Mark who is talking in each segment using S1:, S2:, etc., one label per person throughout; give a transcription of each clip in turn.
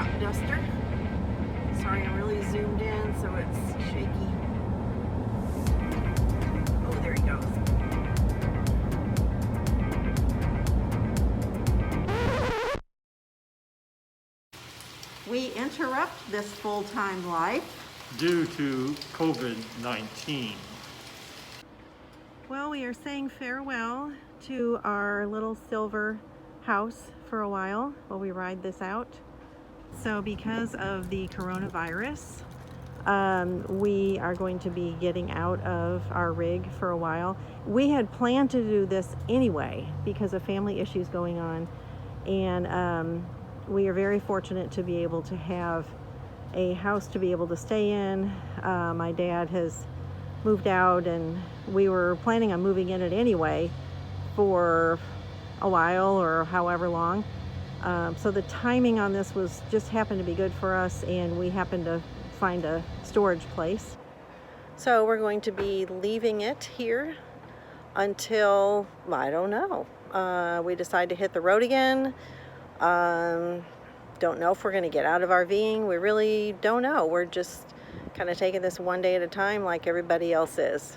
S1: crop duster. Sorry, I'm really zoomed in, so it's shaky. Oh, there he goes. We interrupt this full-time life
S2: due to COVID-19.
S1: Well, we are saying farewell to our little silver house for a while we ride this out. So because of the coronavirus, we are going to be getting out of our rig for a while. We had planned to do this anyway because of family issues going on, and we are very fortunate to be able to have a house to be able to stay in. My dad has moved out, and we were planning on moving in it anyway for a while or however long. So the timing on this was just happened to be good for us, and we happened to find a storage place. So we're going to be leaving it here until, I don't know, we decide to hit the road again. Don't know if we're going to get out of RVing. We really don't know. We're just kind of taking this one day at a time like everybody else is.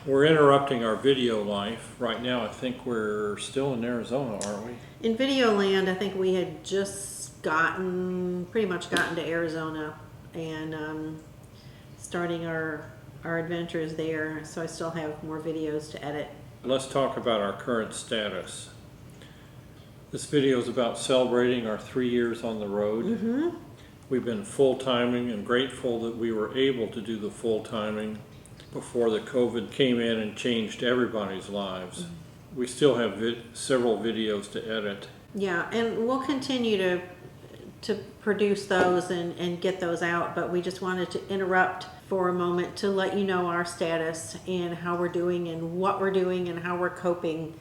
S2: We're interrupting our video life. Right now, I think we're still in Arizona, aren't we?
S1: In video land, I think we had just pretty much gotten to Arizona and starting our adventures there. So I still have more videos to edit.
S2: Let's talk about our current status. This video is about celebrating our 3 years on the road.
S1: Mm-hmm.
S2: We've been full-timing and grateful that we were able to do the full-timing before the COVID came in and changed everybody's lives. Mm-hmm. We still have several videos to edit.
S1: Yeah, and we'll continue to produce those and get those out, but we just wanted to interrupt for a moment to let you know our status and how we're doing and what we're doing and how we're coping.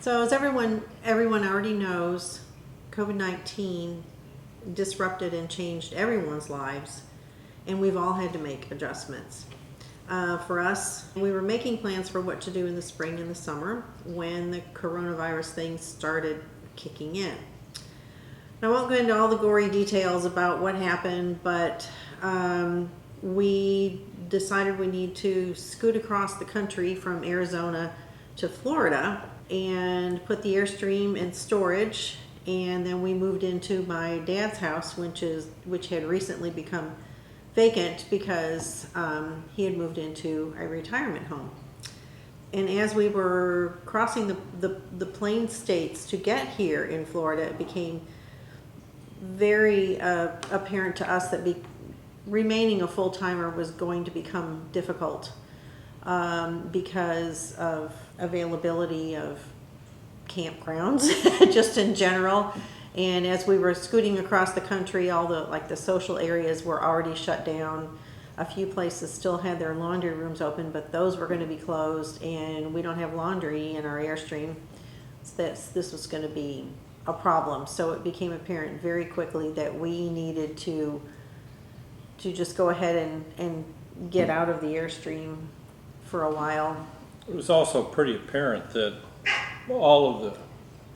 S1: So as everyone already knows, COVID-19 disrupted and changed everyone's lives, and we've all had to make adjustments. For us, we were making plans for what to do in the spring and the summer when the coronavirus thing started kicking in. Now, I won't go into all the gory details about what happened, but we decided we need to scoot across the country from Arizona to Florida and put the Airstream in storage, and then we moved into my dad's house, which had recently become vacant because he had moved into a retirement home. And as we were crossing the plain states to get here in Florida, it became very apparent to us that remaining a full-timer was going to become difficult because of availability of campgrounds just in general. And as we were scooting across the country, all the social areas were already shut down. A few places still had their laundry rooms open, but those were going to be closed, and we don't have laundry in our Airstream. This was going to be a problem. So it became apparent very quickly that we needed to just go ahead and get out of the Airstream for a while.
S2: It was also pretty apparent that all of the...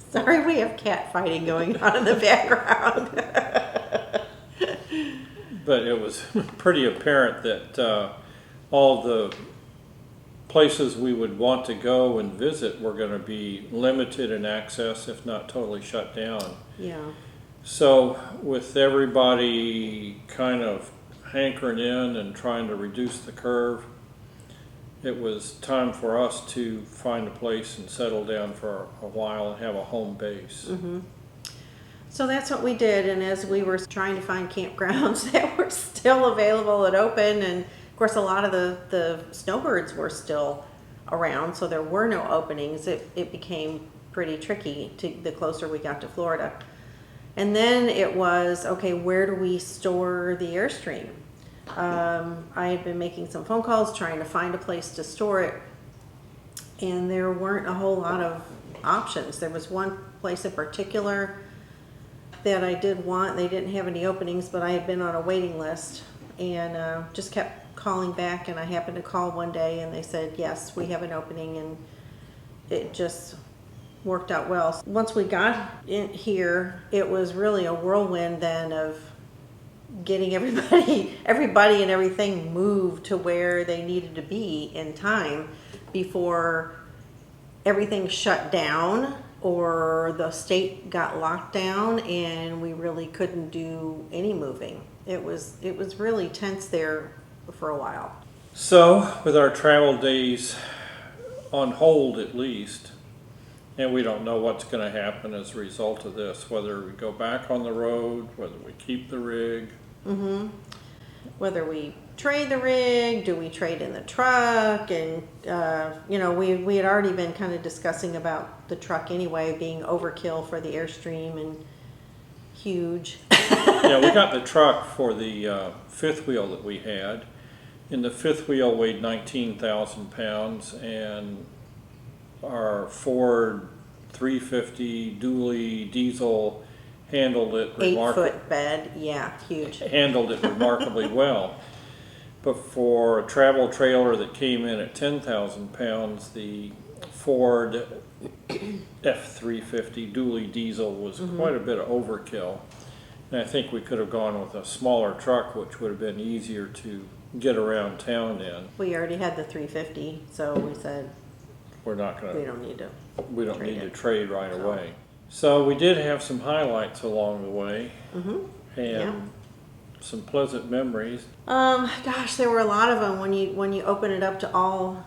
S1: Sorry, we have cat fighting going on in the background.
S2: But it was pretty apparent that all the places we would want to go and visit were going to be limited in access, if not totally shut down.
S1: Yeah.
S2: So with everybody kind of hankering in and trying to reduce the curve, it was time for us to find a place and settle down for a while and have a home base.
S1: Mm-hmm. So that's what we did, and as we were trying to find campgrounds that were still available and open, and of course a lot of the snowbirds were still around, so there were no openings, it became pretty tricky the closer we got to Florida. And then it was, okay, where do we store the Airstream? I had been making some phone calls trying to find a place to store it, and there weren't a whole lot of options. There was one place in particular that I did want. They didn't have any openings, but I had been on a waiting list and just kept calling back, and I happened to call one day and they said, yes, we have an opening, and it just worked out well. Once we got in here, it was really a whirlwind then of getting everybody and everything moved to where they needed to be in time before everything shut down or the state got locked down and we really couldn't do any moving. It was really tense there for a while.
S2: So, with our travel days on hold at least, and we don't know what's going to happen as a result of this, whether we go back on the road, whether we keep the rig.
S1: Mm-hmm. Whether we trade the rig, do we trade in the truck? And, we had already been kind of discussing about the truck anyway being overkill for the Airstream and huge.
S2: Yeah, we got the truck for the fifth wheel that we had. And the fifth wheel weighed 19,000 pounds, and our Ford 350 dually diesel handled it
S1: 8-foot bed, yeah, huge.
S2: handled it remarkably well. But for a travel trailer that came in at 10,000 pounds, the Ford F350 dually diesel was quite a bit of overkill. And I think we could have gone with a smaller truck, which would have been easier to get around town in.
S1: We already had the 350, so we said
S2: We're not going
S1: we
S2: to.
S1: don't need to.
S2: We don't
S1: trade
S2: need to
S1: it.
S2: trade right away. So we did have some highlights along the way, and
S1: Yeah.
S2: some pleasant memories.
S1: Gosh, there were a lot of them when you open it up to all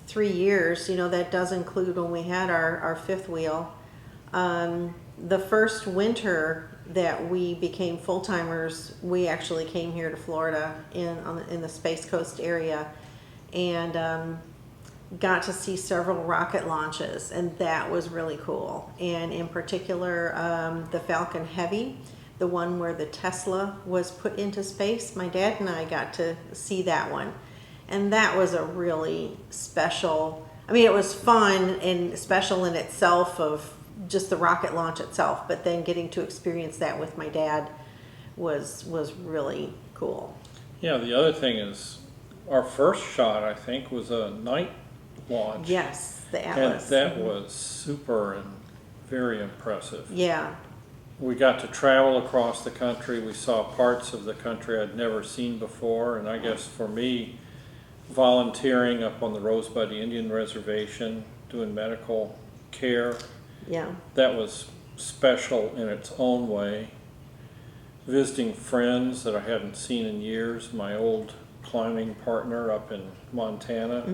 S1: 3 years. That does include when we had our fifth wheel. The first winter that we became full-timers, we actually came here to Florida in the Space Coast area, and got to see several rocket launches, and that was really cool. And in particular, the Falcon Heavy, the one where the Tesla was put into space. My dad and I got to see that one, and that was a really special. I mean, it was fun and special in itself of just the rocket launch itself, but then getting to experience that with my dad was really cool.
S2: Yeah, the other thing is our first shot, I think, was a night launch.
S1: Yes, the Atlas.
S2: And that was super and very impressive.
S1: Yeah.
S2: We got to travel across the country. We saw parts of the country I'd never seen before, and I guess for me, volunteering up on the Rosebud Indian Reservation, doing medical care,
S1: Yeah.
S2: that was special in its own way. Visiting friends that I hadn't seen in years, my old climbing partner up in Montana.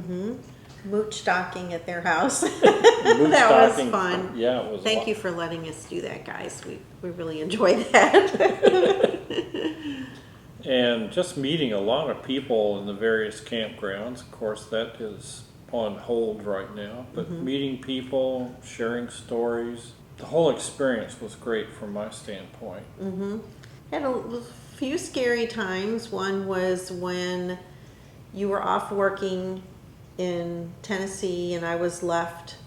S1: Mooch stocking at their house.
S2: Moose
S1: That was
S2: stocking.
S1: fun.
S2: Yeah, it was.
S1: Thank you for letting us do that, guys. We really enjoyed that.
S2: And just meeting a lot of people in the various campgrounds. Of course, that is on hold right now. But meeting people, sharing stories, the whole experience was great from my standpoint.
S1: Had a few scary times. One was when you were off working in Tennessee and I was left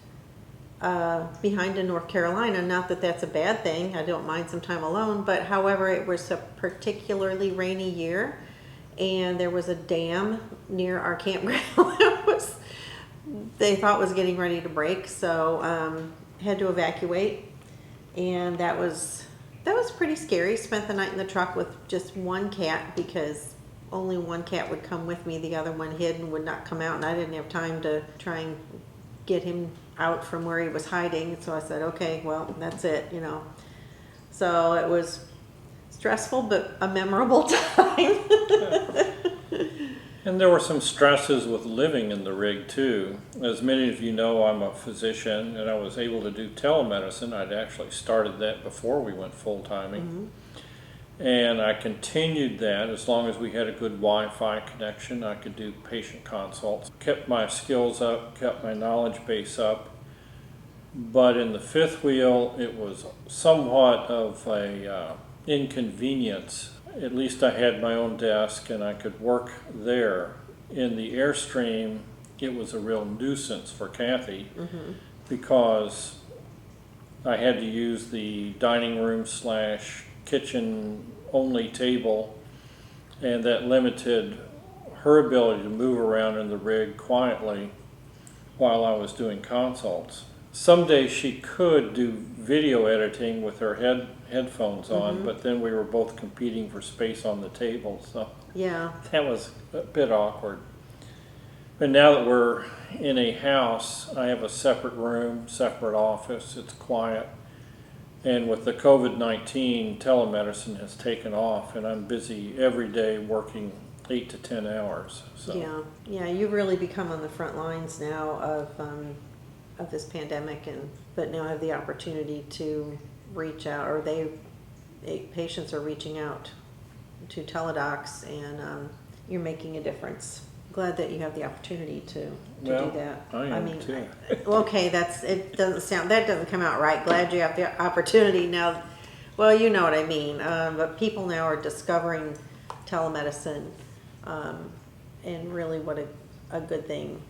S1: behind in North Carolina. Not that that's a bad thing. I don't mind some time alone. But however, it was a particularly rainy year and there was a dam near our campground that they thought was getting ready to break. So had to evacuate, and that was pretty scary. Spent the night in the truck with just one cat because only one cat would come with me. The other one hid and would not come out, and I didn't have time to try and get him out from where he was hiding. So I said, okay, well, that's it, So it was stressful, but a memorable time.
S2: And there were some stresses with living in the rig too. As many of you know, I'm a physician and I was able to do telemedicine. I'd actually started that before we went full-timing. And I continued that as long as we had a good Wi-Fi connection. I could do patient consults. Kept my skills up, kept my knowledge base up. But in the fifth wheel, it was somewhat of a inconvenience. At least I had my own desk and I could work there. In the Airstream, it was a real nuisance for Kathy because I had to use the dining room / kitchen only table, and that limited her ability to move around in the rig quietly while I was doing consults. some days she could do video editing with her headphones on, but then we were both competing for space on the table, so
S1: Yeah.
S2: that was a bit awkward. But now that we're in a house, I have a separate room, separate office, it's quiet. And with the COVID-19, telemedicine has taken off, and I'm busy every day working 8 to 10 hours. So.
S1: Yeah, you've really become on the front lines now of this pandemic, but now have the opportunity to reach out, or patients are reaching out to teledocs, and you're making a difference. Glad that you have the opportunity to do that.
S2: I am too.
S1: Okay, that doesn't come out right. Glad you have the opportunity now. Well, you know what I mean. But people now are discovering telemedicine, and really what a good thing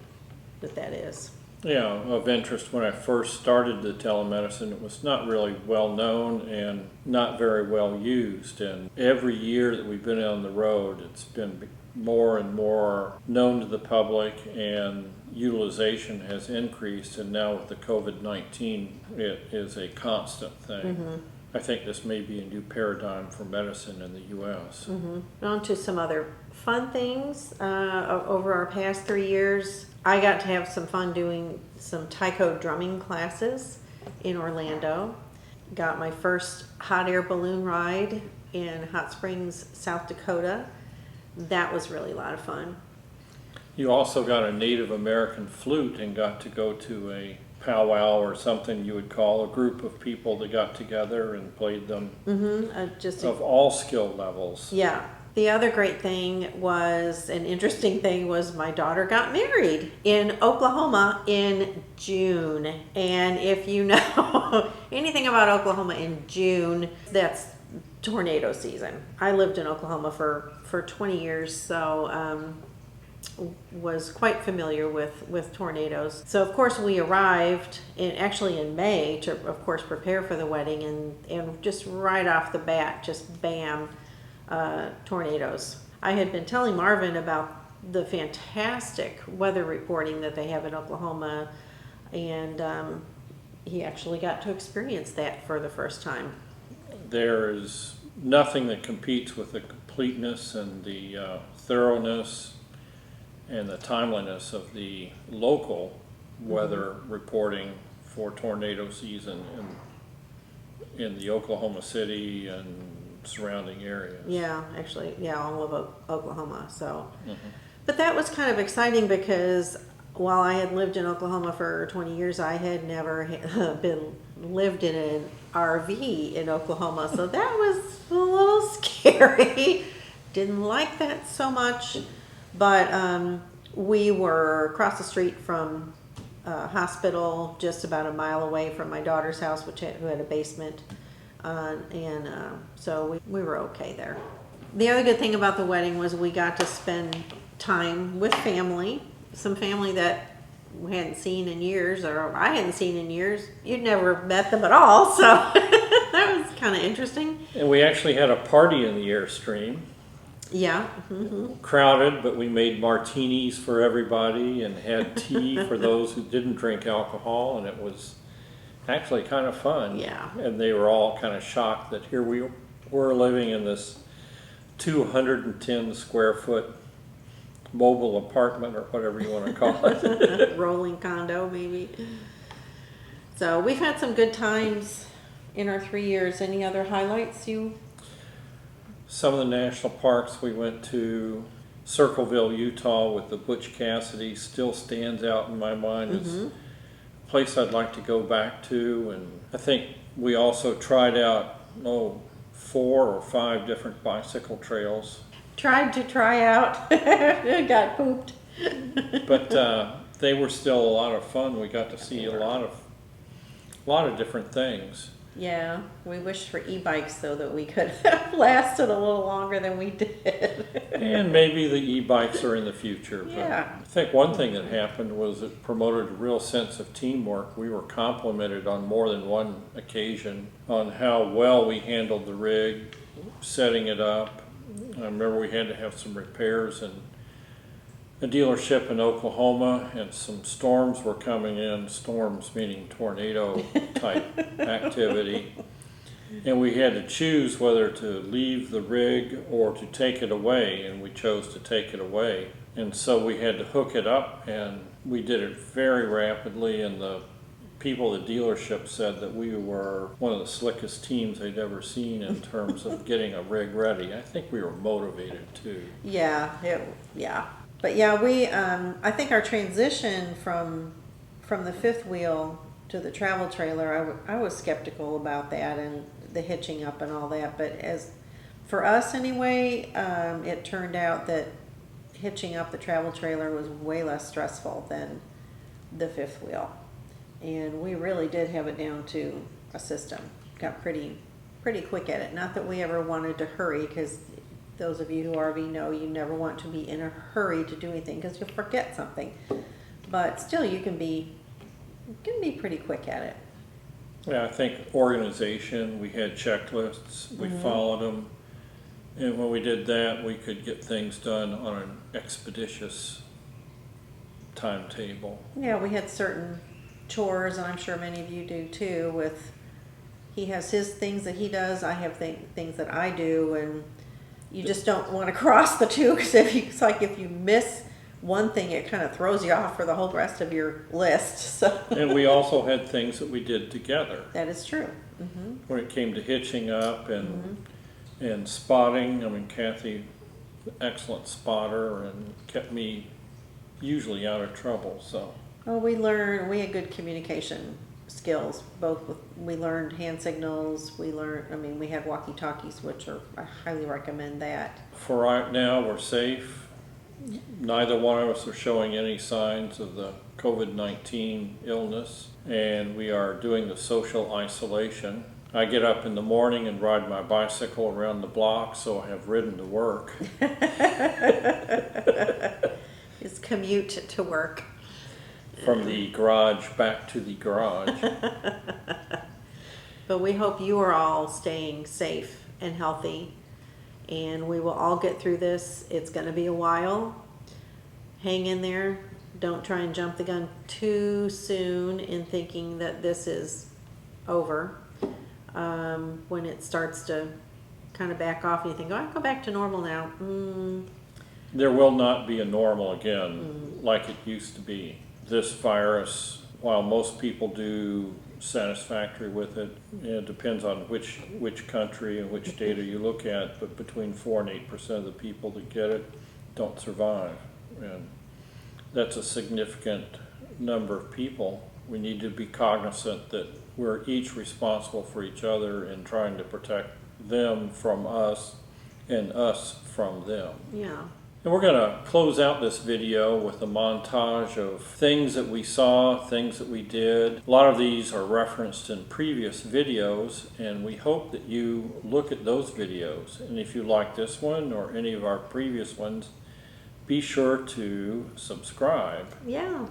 S1: that is.
S2: Yeah, of interest. When I first started the telemedicine, it was not really well known and not very well used. And every year that we've been on the road, it's been more and more known to the public, and utilization has increased. And now with the COVID-19, it is a constant thing. I think this may be a new paradigm for medicine in the U.S.
S1: On to some other fun things. Over our past 3 years, I got to have some fun doing some taiko drumming classes in Orlando. Got my first hot air balloon ride in Hot Springs, South Dakota. That was really a lot of fun.
S2: You also got a Native American flute and got to go to a powwow or something you would call a group of people that got together and played them of all skill levels.
S1: Yeah. The other great thing was, an interesting thing was, my daughter got married in Oklahoma in June. And if you know anything about Oklahoma in June, that's tornado season. I lived in Oklahoma for 20 years, so was quite familiar with tornadoes. So of course we arrived actually in May to of course prepare for the wedding, and just right off the bat, just bam, tornadoes. I had been telling Marvin about the fantastic weather reporting that they have in Oklahoma, and he actually got to experience that for the first time.
S2: There is nothing that competes with the completeness and the thoroughness and the timeliness of the local weather reporting for tornado season in the Oklahoma City and surrounding areas.
S1: Yeah, actually, all of Oklahoma. So, but that was kind of exciting because while I had lived in Oklahoma for 20 years, I had never lived in an RV in Oklahoma, so that was a little scary. Didn't like that so much, but we were across the street from a hospital, just about a mile away from my daughter's house, who had a basement, and so we were okay there. The other good thing about the wedding was we got to spend time with family, some family that we hadn't seen in years, or I hadn't seen in years. You'd never met them at all, so that was kind of interesting.
S2: And we actually had a party in the Airstream.
S1: Yeah.
S2: Crowded, but we made martinis for everybody and had tea for those who didn't drink alcohol, and it was actually kind of fun.
S1: Yeah.
S2: And they were all kind of shocked that here we were living in this 210 square foot mobile apartment, or whatever you want to call it.
S1: Rolling condo, maybe. So we've had some good times in our 3 years. Any other highlights you?
S2: Some of the national parks we went to, Circleville, Utah, with the Butch Cassidy, still stands out in my mind as a place I'd like to go back to. And I think we also tried out 4 or 5 different bicycle trails.
S1: Tried to try out, got pooped.
S2: But they were still a lot of fun. We got to see a lot of different things.
S1: Yeah, we wished for e-bikes though, that we could have lasted a little longer than we did.
S2: And maybe the e-bikes are in the future. But
S1: Yeah.
S2: I think one thing that happened was it promoted a real sense of teamwork. We were complimented on more than one occasion on how well we handled the rig, setting it up. I remember we had to have some repairs, and a dealership in Oklahoma, and some storms were coming in, storms meaning tornado type activity. And we had to choose whether to leave the rig or to take it away, and we chose to take it away. And so we had to hook it up, and we did it very rapidly, and the people at the dealership said that we were one of the slickest teams they'd ever seen in terms of getting a rig ready. I think we were motivated too.
S1: Yeah, but yeah, we I think our transition from the fifth wheel to the travel trailer, I was skeptical about that and the hitching up and all that, but as for us anyway, it turned out that hitching up the travel trailer was way less stressful than the fifth wheel, and we really did have it down to a system. Got pretty quick at it. Not that we ever wanted to hurry, because those of you who RV know you never want to be in a hurry to do anything because you'll forget something, but still you can be pretty quick at it.
S2: Yeah, I think organization, we had checklists, we followed them, and when we did that, we could get things done on an expeditious timetable.
S1: Yeah, we had certain chores, and I'm sure many of you do too, with he has his things that he does, I have things that I do, and you just don't want to cross the two, because it's like if you miss one thing, it kind of throws you off for the whole rest of your list. So.
S2: And we also had things that we did together.
S1: That is true.
S2: When it came to hitching up and spotting, I mean, Kathy, excellent spotter, and kept me usually out of trouble. So.
S1: Well, we had good communication skills. We learned hand signals. We had walkie-talkies, which I highly recommend that.
S2: For right now, we're safe. Neither one of us are showing any signs of the COVID-19 illness, and we are doing the social isolation. I get up in the morning and ride my bicycle around the block, so I have ridden to work.
S1: It's commute to work.
S2: From the garage back to the garage.
S1: But we hope you are all staying safe and healthy, and we will all get through this. It's going to be a while. Hang in there. Don't try and jump the gun too soon in thinking that this is over. When it starts to kind of back off and you think, oh, I go back to normal now.
S2: There will not be a normal again like it used to be. This virus, while most people do satisfactory with it, it depends on which country and which data you look at, but between 4 and 8% of the people that get it don't survive. And that's a significant number of people. We need to be cognizant that we're each responsible for each other in trying to protect them from us and us from them.
S1: Yeah.
S2: And we're going to close out this video with a montage of things that we saw, things that we did. A lot of these are referenced in previous videos, and we hope that you look at those videos. And if you like this one or any of our previous ones, be sure to subscribe.
S1: Yeah.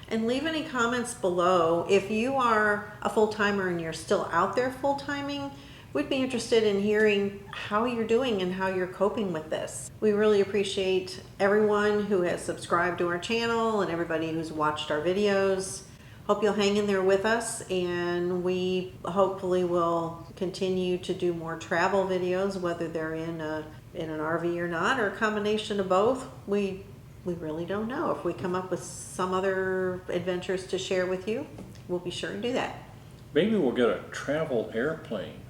S1: And leave any comments below. If you are a full-timer and you're still out there full-timing, we'd be interested in hearing how you're doing and how you're coping with this. We really appreciate everyone who has subscribed to our channel and everybody who's watched our videos. Hope you'll hang in there with us, and we hopefully will continue to do more travel videos, whether they're in an RV or not, or a combination of both. We really don't know. If we come up with some other adventures to share with you, we'll be sure to do that.
S2: Maybe we'll get a travel airplane.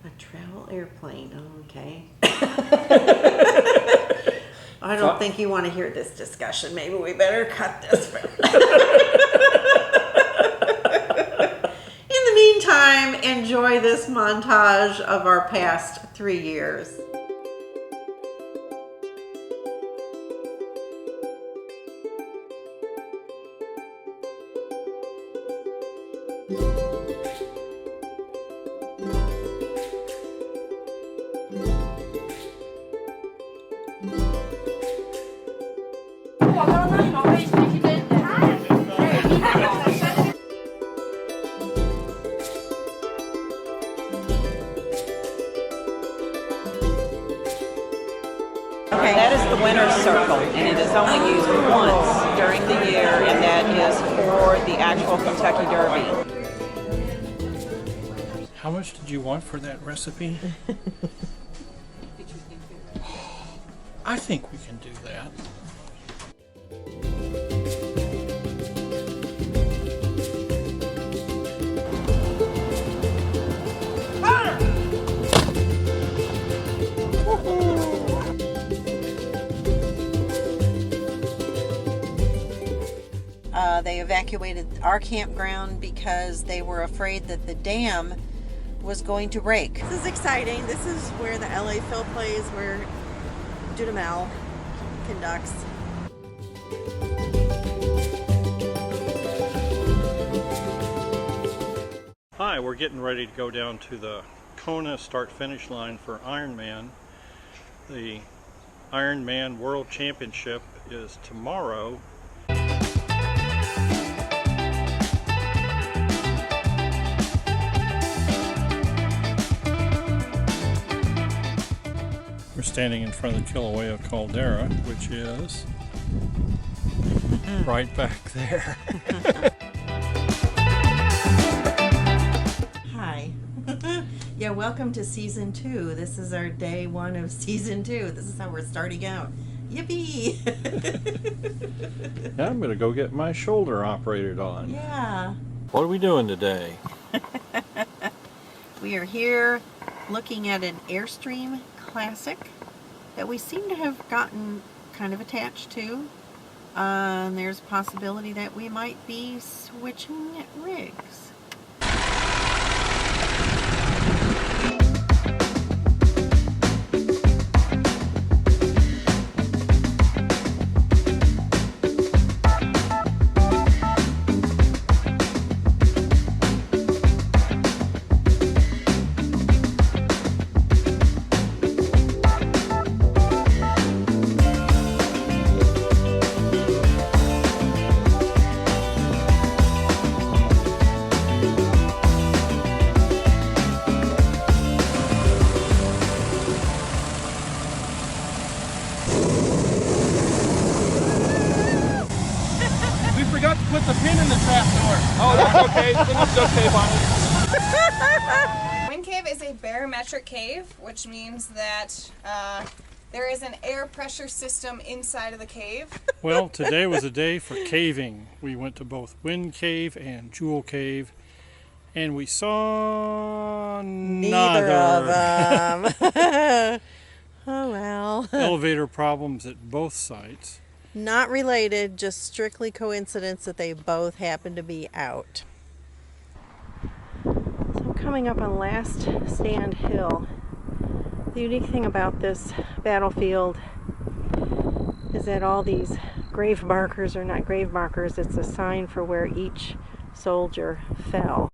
S1: A travel airplane, okay. I don't think you want to hear this discussion. Maybe we better cut this. In the meantime, enjoy this montage of our past 3 years. Okay.
S3: That is the winner's circle, and it is only used once during the year, and that is for the actual Kentucky Derby.
S2: How much did you want for that recipe? I think we can do that.
S1: They evacuated our campground because they were afraid that the dam was going to break. This is exciting. This is where the LA Phil plays, where Dudamel conducts.
S2: Hi, we're getting ready to go down to the Kona start-finish line for Ironman. The Ironman World Championship is tomorrow. We're standing in front of the Kilauea caldera, which is right back there.
S1: Hi. Yeah, welcome to season 2. This is our day 1 of season 2. This is how we're starting out. Yippee!
S2: Now I'm going to go get my shoulder operated on.
S1: Yeah.
S2: What are we doing today?
S1: We are here looking at an Airstream Classic that we seem to have gotten kind of attached to. And there's a possibility that we might be switching rigs.
S2: Put the pin in the trap door. Oh, that's okay. It's okay, Bonnie.
S4: Wind cave is a barometric cave, which means that there is an air pressure system inside of the cave.
S2: Well, today was a day for caving. We went to both Wind Cave and Jewel Cave, and we saw
S1: Neither of them. Oh well.
S2: Elevator problems at both sites.
S1: Not related, just strictly coincidence that they both happen to be out. So I'm coming up on Last Stand Hill. The unique thing about this battlefield is that all these grave markers are not grave markers, it's a sign for where each soldier fell.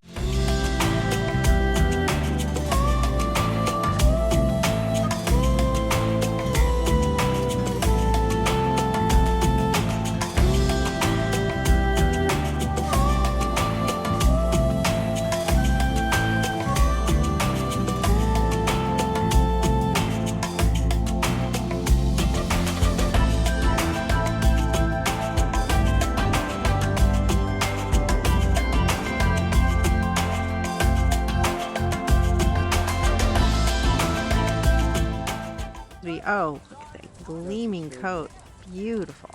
S1: Oh, look at that gleaming coat. Beautiful.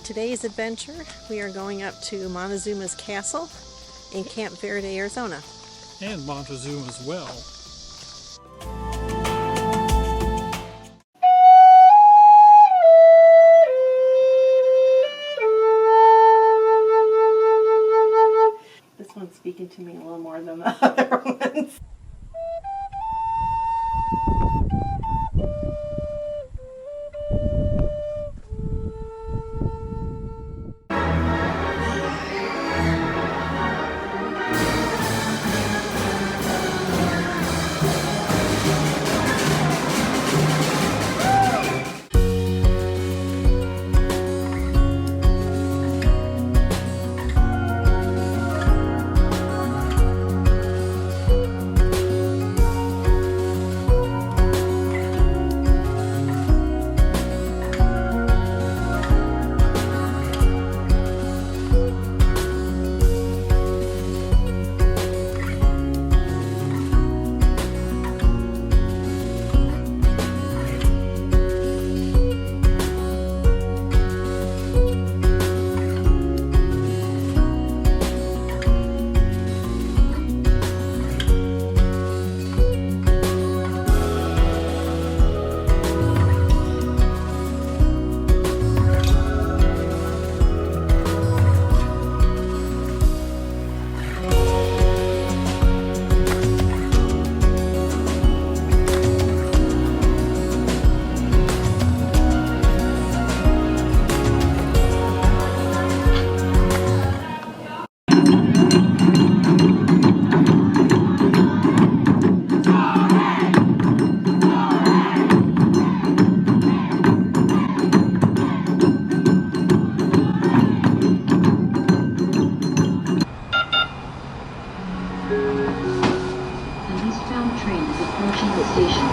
S1: Today's adventure, we are going up to Montezuma's Castle in Camp Verde, Arizona.
S2: And Montezuma as well.
S1: Speaking to me a little more than the other ones.
S5: station.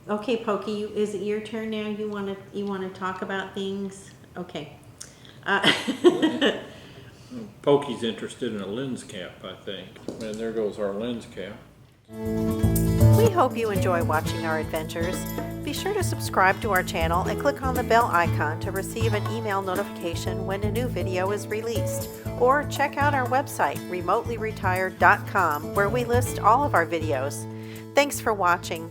S1: Okay, Pokey, is it your turn now? You want to talk about things? Okay.
S2: Pokey's interested in a lens cap, I think. And there goes our lens cap.
S1: We hope you enjoy watching our adventures. Be sure to subscribe to our channel and click on the bell icon to receive an email notification when a new video is released. Or check out our website, remotelyretired.com, where we list all of our videos. Thanks for watching.